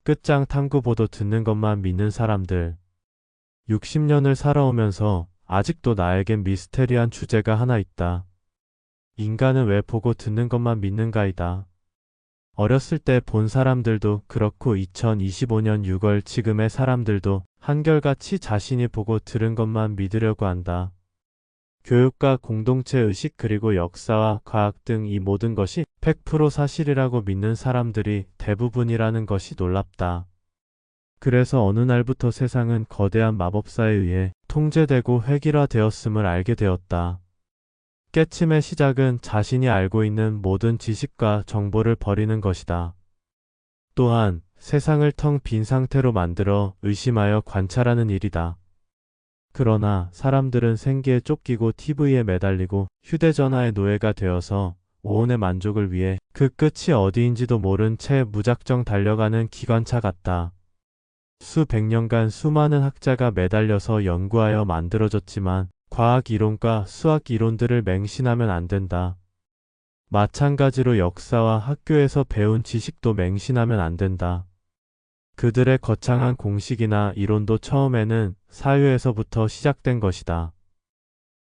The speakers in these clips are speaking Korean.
끝장 탐구 보도 듣는 것만 믿는 사람들. 60년을 살아오면서 아직도 나에겐 미스테리한 주제가 하나 있다. 인간은 왜 보고 듣는 것만 믿는가이다. 어렸을 때 본 사람들도 그렇고 2025년 6월 지금의 사람들도 한결같이 자신이 보고 들은 것만 믿으려고 한다. 교육과 공동체 의식 그리고 역사와 과학 등 이 모든 것이 100% 사실이라고 믿는 사람들이 대부분이라는 것이 놀랍다. 그래서 어느 날부터 세상은 거대한 마법사에 의해 통제되고 획일화되었음을 알게 되었다. 깨침의 시작은 자신이 알고 있는 모든 지식과 정보를 버리는 것이다. 또한 세상을 텅 빈 상태로 만들어 의심하여 관찰하는 일이다. 그러나 사람들은 생기에 쫓기고 TV에 매달리고 휴대전화의 노예가 되어서 오온의 만족을 위해 그 끝이 어디인지도 모른 채 무작정 달려가는 기관차 같다. 수백 년간 수많은 학자가 매달려서 연구하여 만들어졌지만 과학 이론과 수학 이론들을 맹신하면 안 된다. 마찬가지로 역사와 학교에서 배운 지식도 맹신하면 안 된다. 그들의 거창한 공식이나 이론도 처음에는 사회에서부터 시작된 것이다.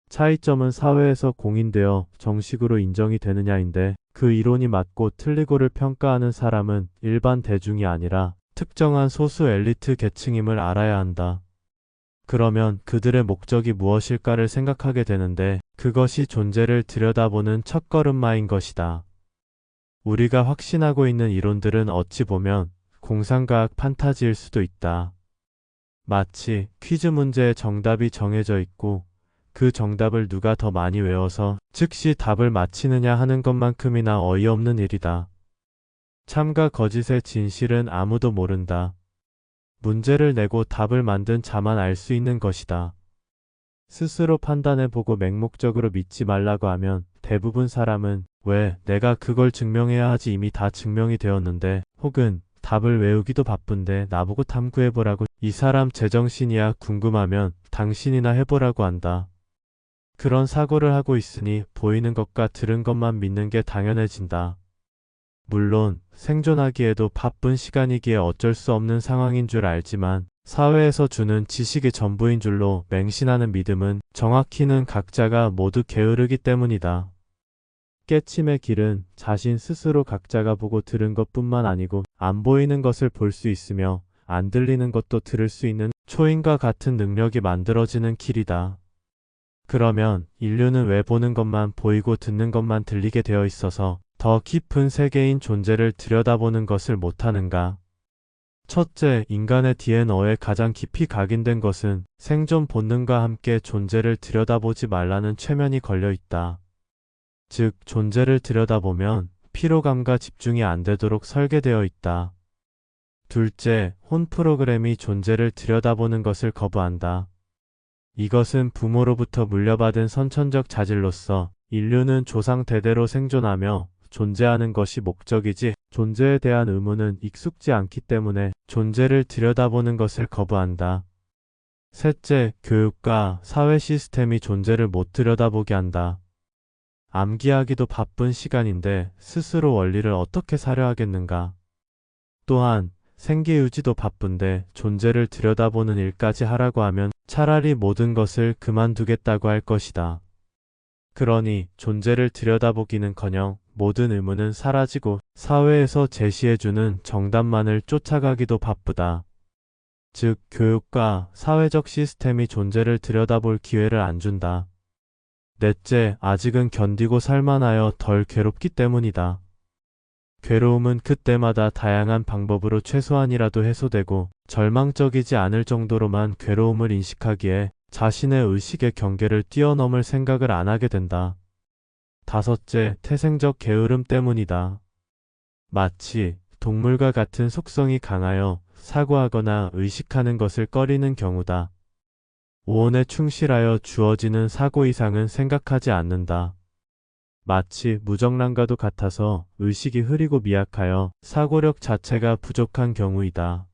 차이점은 사회에서 공인되어 정식으로 인정이 되느냐인데 그 이론이 맞고 틀리고를 평가하는 사람은 일반 대중이 아니라 특정한 소수 엘리트 계층임을 알아야 한다. 그러면 그들의 목적이 무엇일까를 생각하게 되는데 그것이 존재를 들여다보는 첫걸음마인 것이다. 우리가 확신하고 있는 이론들은 어찌 보면 공상과학 판타지일 수도 있다. 마치 퀴즈 문제의 정답이 정해져 있고 그 정답을 누가 더 많이 외워서 즉시 답을 맞히느냐 하는 것만큼이나 어이없는 일이다. 참과 거짓의 진실은 아무도 모른다. 문제를 내고 답을 만든 자만 알 수 있는 것이다. 스스로 판단해보고 맹목적으로 믿지 말라고 하면 대부분 사람은 왜 내가 그걸 증명해야 하지 이미 다 증명이 되었는데 혹은 답을 외우기도 바쁜데 나보고 탐구해보라고 이 사람 제정신이야 궁금하면 당신이나 해보라고 한다. 그런 사고를 하고 있으니 보이는 것과 들은 것만 믿는 게 당연해진다. 물론 생존하기에도 바쁜 시간이기에 어쩔 수 없는 상황인 줄 알지만 사회에서 주는 지식이 전부인 줄로 맹신하는 믿음은 정확히는 각자가 모두 게으르기 때문이다. 깨침의 길은 자신 스스로 각자가 보고 들은 것뿐만 아니고 안 보이는 것을 볼 수 있으며 안 들리는 것도 들을 수 있는 초인과 같은 능력이 만들어지는 길이다. 그러면 인류는 왜 보는 것만 보이고 듣는 것만 들리게 되어 있어서 더 깊은 세계인 존재를 들여다보는 것을 못하는가? 첫째, 인간의 DNA에 가장 깊이 각인된 것은 생존 본능과 함께 존재를 들여다보지 말라는 최면이 걸려 있다. 즉, 존재를 들여다보면 피로감과 집중이 안 되도록 설계되어 있다. 둘째, 혼 프로그램이 존재를 들여다보는 것을 거부한다. 이것은 부모로부터 물려받은 선천적 자질로서 인류는 조상 대대로 생존하며 존재하는 것이 목적이지 존재에 대한 의무는 익숙지 않기 때문에 존재를 들여다보는 것을 거부한다. 셋째, 교육과 사회 시스템이 존재를 못 들여다보게 한다. 암기하기도 바쁜 시간인데 스스로 원리를 어떻게 사려 하겠는가? 또한 생계유지도 바쁜데 존재를 들여다보는 일까지 하라고 하면 차라리 모든 것을 그만두겠다고 할 것이다. 그러니 존재를 들여다보기는커녕 모든 의무는 사라지고 사회에서 제시해주는 정답만을 쫓아가기도 바쁘다. 즉, 교육과 사회적 시스템이 존재를 들여다볼 기회를 안 준다. 넷째, 아직은 견디고 살만하여 덜 괴롭기 때문이다. 괴로움은 그때마다 다양한 방법으로 최소한이라도 해소되고 절망적이지 않을 정도로만 괴로움을 인식하기에 자신의 의식의 경계를 뛰어넘을 생각을 안 하게 된다. 다섯째, 태생적 게으름 때문이다. 마치 동물과 같은 속성이 강하여 사고하거나 의식하는 것을 꺼리는 경우다. 오온에 충실하여 주어지는 사고 이상은 생각하지 않는다. 마치 무정란과도 같아서 의식이 흐리고 미약하여 사고력 자체가 부족한 경우이다.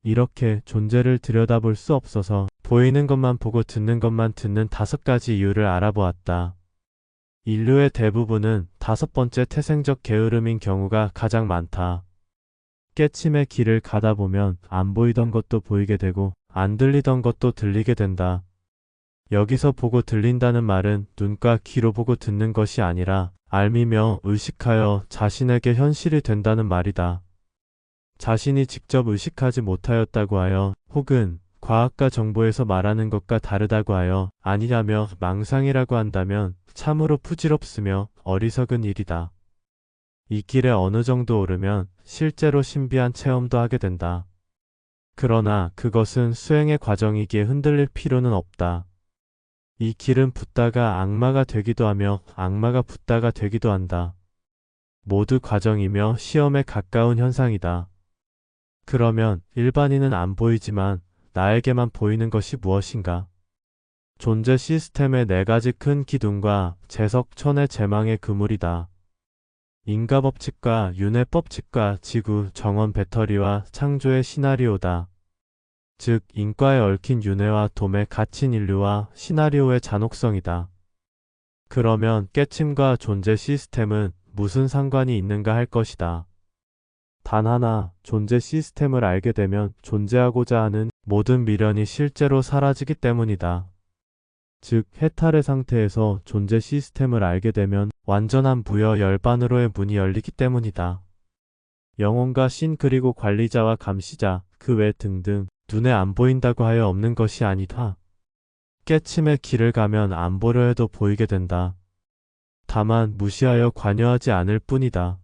이렇게 존재를 들여다볼 수 없어서 보이는 것만 보고 듣는 것만 듣는 5가지 이유를 알아보았다. 인류의 대부분은 5번째 태생적 게으름인 경우가 가장 많다. 깨침의 길을 가다 보면 안 보이던 것도 보이게 되고 안 들리던 것도 들리게 된다. 여기서 보고 들린다는 말은 눈과 귀로 보고 듣는 것이 아니라 알미며 의식하여 자신에게 현실이 된다는 말이다. 자신이 직접 의식하지 못하였다고 하여 혹은 과학과 정보에서 말하는 것과 다르다고 하여 아니라며 망상이라고 한다면 참으로 부질없으며 어리석은 일이다. 이 길에 어느 정도 오르면 실제로 신비한 체험도 하게 된다. 그러나 그것은 수행의 과정이기에 흔들릴 필요는 없다. 이 길은 붓다가 악마가 되기도 하며 악마가 붓다가 되기도 한다. 모두 과정이며 시험에 가까운 현상이다. 그러면 일반인은 안 보이지만 나에게만 보이는 것이 무엇인가? 존재 시스템의 네 가지 큰 기둥과 제석천의 제망의 그물이다. 인과법칙과 윤회법칙과 지구, 정원 배터리와 창조의 시나리오다. 즉 인과에 얽힌 윤회와 돔에 갇힌 인류와 시나리오의 잔혹성이다. 그러면 깨침과 존재 시스템은 무슨 상관이 있는가 할 것이다. 단 하나, 존재 시스템을 알게 되면 존재하고자 하는 모든 미련이 실제로 사라지기 때문이다. 즉 해탈의 상태에서 존재 시스템을 알게 되면 완전한 부여 열반으로의 문이 열리기 때문이다. 영혼과 신 그리고 관리자와 감시자, 그 외 등등 눈에 안 보인다고 하여 없는 것이 아니다. 깨침의 길을 가면 안 보려 해도 보이게 된다. 다만 무시하여 관여하지 않을 뿐이다.